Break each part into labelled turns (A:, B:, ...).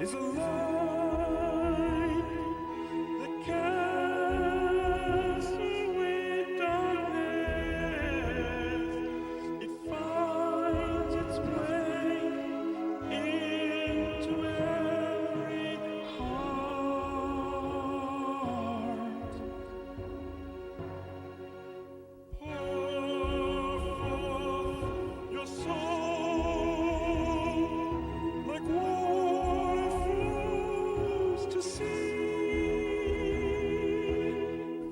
A: is a light that casts away darkness. It finds its way into every heart. Pour forth your soul like water flows to sea.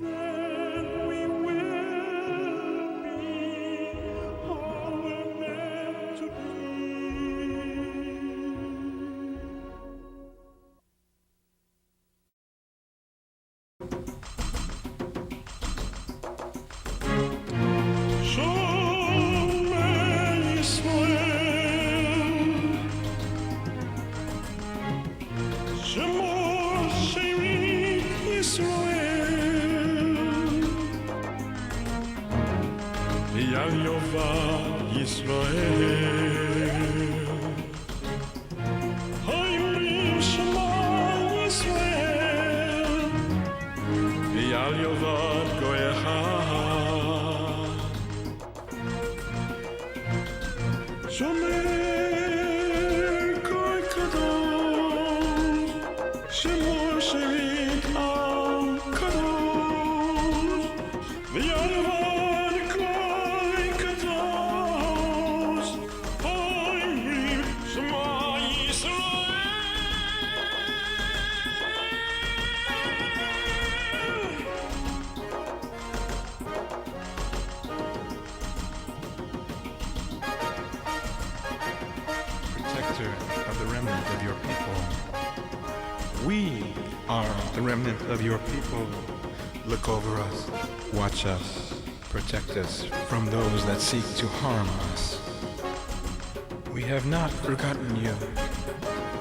A: Then we will be all we're meant to be.
B: Protector of the remnant of your people. We are the remnant of your people. Look over us, watch us, protect us from those that seek to harm us. We have not forgotten you.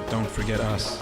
B: Don't forget us.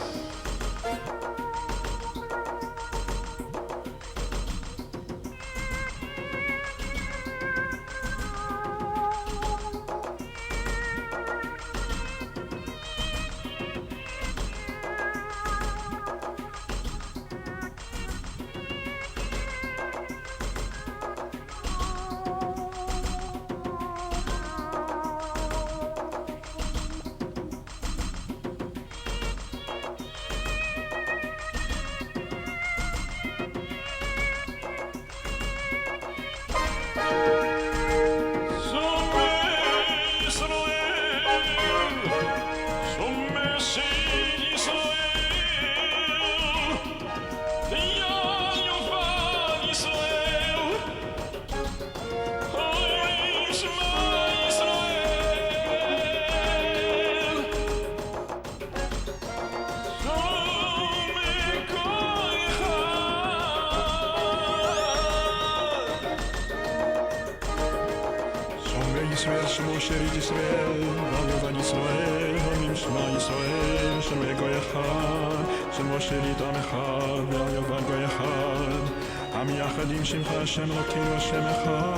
A: ישראל, שמו שארית ישראל, ועם ישראל, עמים שמע ישראל, שמו גוי אחד, שמו שארית עם אחד, ועם גוי אחד, עם יחד עם שמך השם אלוקינו השם אחד.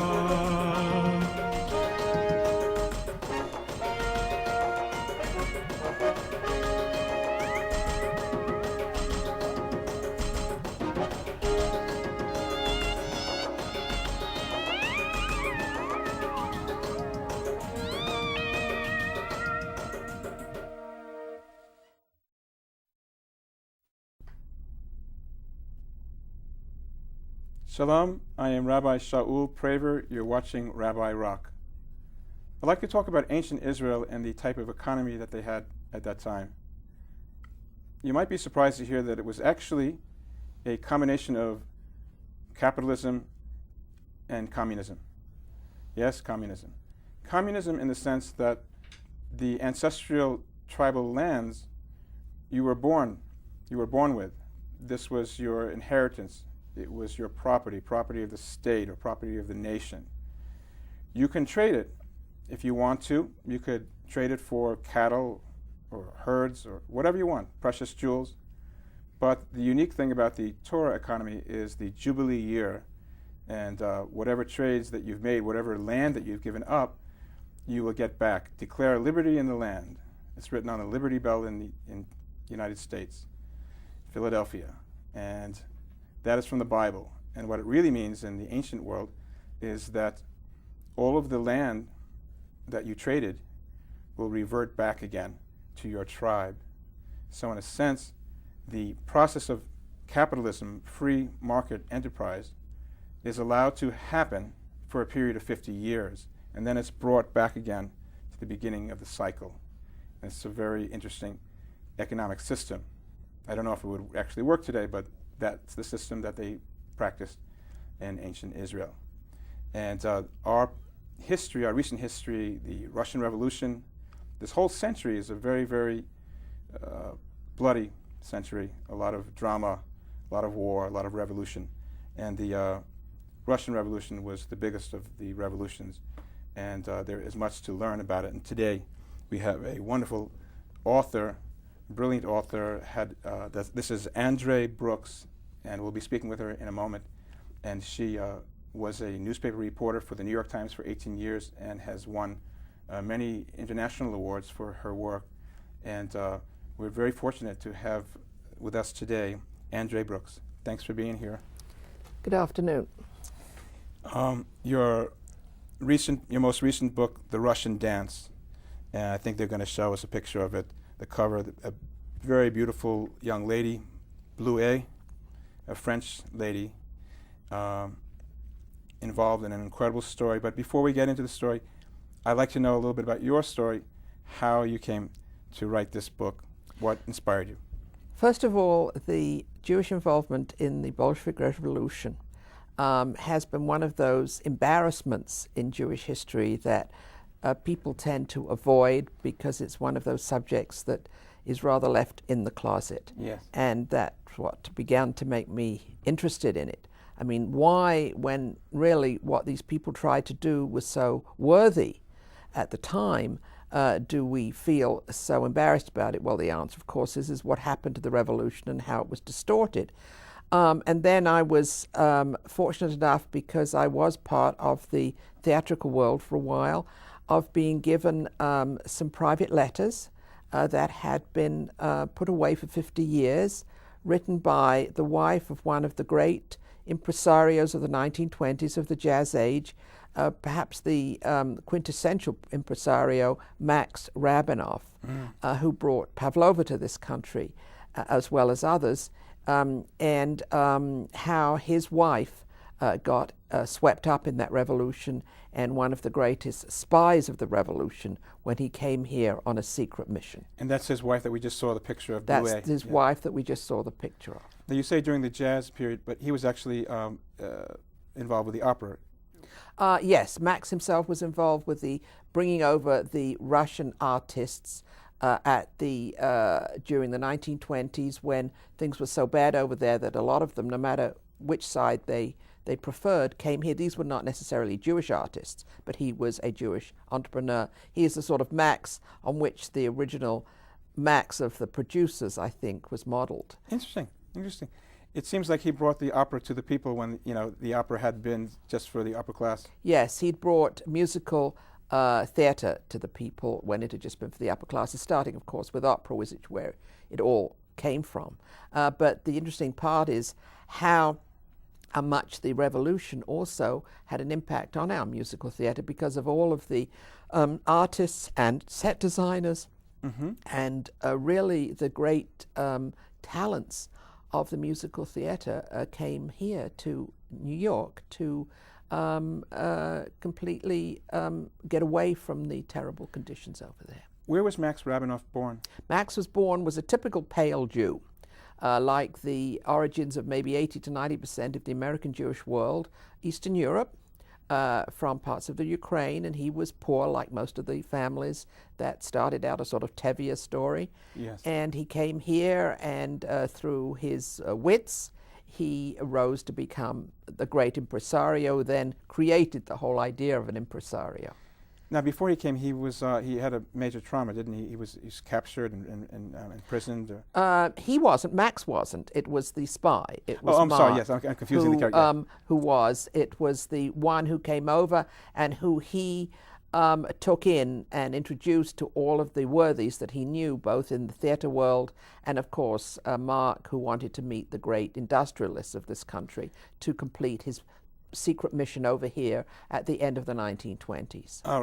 C: Shalom, I am Rabbi Shaul Praver. You're watching Rabbi Rock. I'd like to talk about ancient Israel and the type of economy that they had at that time. You might be surprised to hear that it was actually a combination of capitalism and communism. Yes, communism. Communism in the sense that the ancestral tribal lands you were born with. This was your inheritance. It was your property of the state or property of the nation. You can trade it if you want to. You could trade it for cattle or herds or whatever you want, precious jewels. But the unique thing about the Torah economy is the Jubilee year, and whatever trades that you've made, whatever land that you've given up, you will get back. Declare liberty in the land. It's written on the Liberty Bell in United States, Philadelphia. And that is from the Bible. And what it really means in the ancient world is that all of the land that you traded will revert back again to your tribe. So in a sense, the process of capitalism, free market enterprise, is allowed to happen for a period of 50 years, and then it's brought back again to the beginning of the cycle. And it's a very interesting economic system. I don't know if it would actually work today, but that's the system that they practiced in ancient Israel. And our history, our recent history, the Russian Revolution, this whole century is a very, very bloody century. A lot of drama, a lot of war, a lot of revolution. And the Russian Revolution was the biggest of the revolutions. And there is much to learn about it. And today we have a wonderful author, brilliant author. This is Andree Brooks, and we'll be speaking with her in a moment. And she was a newspaper reporter for the New York Times for 18 years and has won many international awards for her work. And we're very fortunate to have with us today Andree Brooks. Thanks for being here.
D: Good afternoon.
C: Your most recent book, The Russian Dance, and I think they're going to show us a picture of it, the cover, a very beautiful young lady, Blue A, a French lady, involved in an incredible story. But before we get into the story, I'd like to know a little bit about your story, how you came to write this book, what inspired you.
D: First of all, the Jewish involvement in the Bolshevik Revolution has been one of those embarrassments in Jewish history that people tend to avoid because it's one of those subjects that is rather left in the closet.
C: Yes.
D: And that's what began to make me interested in it. I mean, why, when really what these people tried to do was so worthy at the time, do we feel so embarrassed about it? Well, the answer, of course, is what happened to the revolution and how it was distorted. And then I was fortunate enough, because I was part of the theatrical world for a while, of being given some private letters that had been put away for 50 years, written by the wife of one of the great impresarios of the 1920s, of the jazz age, perhaps the quintessential impresario, Max Rabinoff, who brought Pavlova to this country, as well as others, and how his wife got swept up in that revolution, and one of the greatest spies of the revolution when he came here on a secret mission.
C: And that's his wife that we just saw the picture of.
D: That's
C: Blue A.
D: his wife that we just saw the picture of.
C: Now you say during the jazz period, but he was actually involved with the opera.
D: Yes, Max himself was involved with the bringing over the Russian artists during the 1920s, when things were so bad over there that a lot of them, no matter which side they preferred, came here. These were not necessarily Jewish artists, but he was a Jewish entrepreneur. He is the sort of Max on which the original Max of the producers, I think, was modeled.
C: Interesting. It seems like he brought the opera to the people when, the opera had been just for the upper class.
D: Yes, he'd brought musical theatre to the people when it had just been for the upper classes, starting, of course, with opera, which is where it all came from. But the interesting part is how much the revolution also had an impact on our musical theatre, because of all of the artists and set designers and really the great talents of the musical theatre came here to New York to completely get away from the terrible conditions over there.
C: Where was Max Rabinoff born?
D: Max was a typical pale Jew, like the origins of maybe 80 to 90% of the American Jewish world, Eastern Europe, from parts of the Ukraine, and he was poor like most of the families that started out a sort of Tevye story.
C: Yes.
D: And he came here, and through his wits, he rose to become the great impresario, then created the whole idea of an impresario.
C: Now, before he came, he had a major trauma, didn't he? He was captured and imprisoned.
D: He wasn't. Max wasn't. It was the spy. It was
C: I'm
D: Mark,
C: sorry. Yes, I'm confusing the character.
D: It was the one who came over and who he took in and introduced to all of the worthies that he knew, both in the theatre world and, of course, Mark, who wanted to meet the great industrialists of this country to complete his secret mission over here at the end of the 1920s.
C: All right.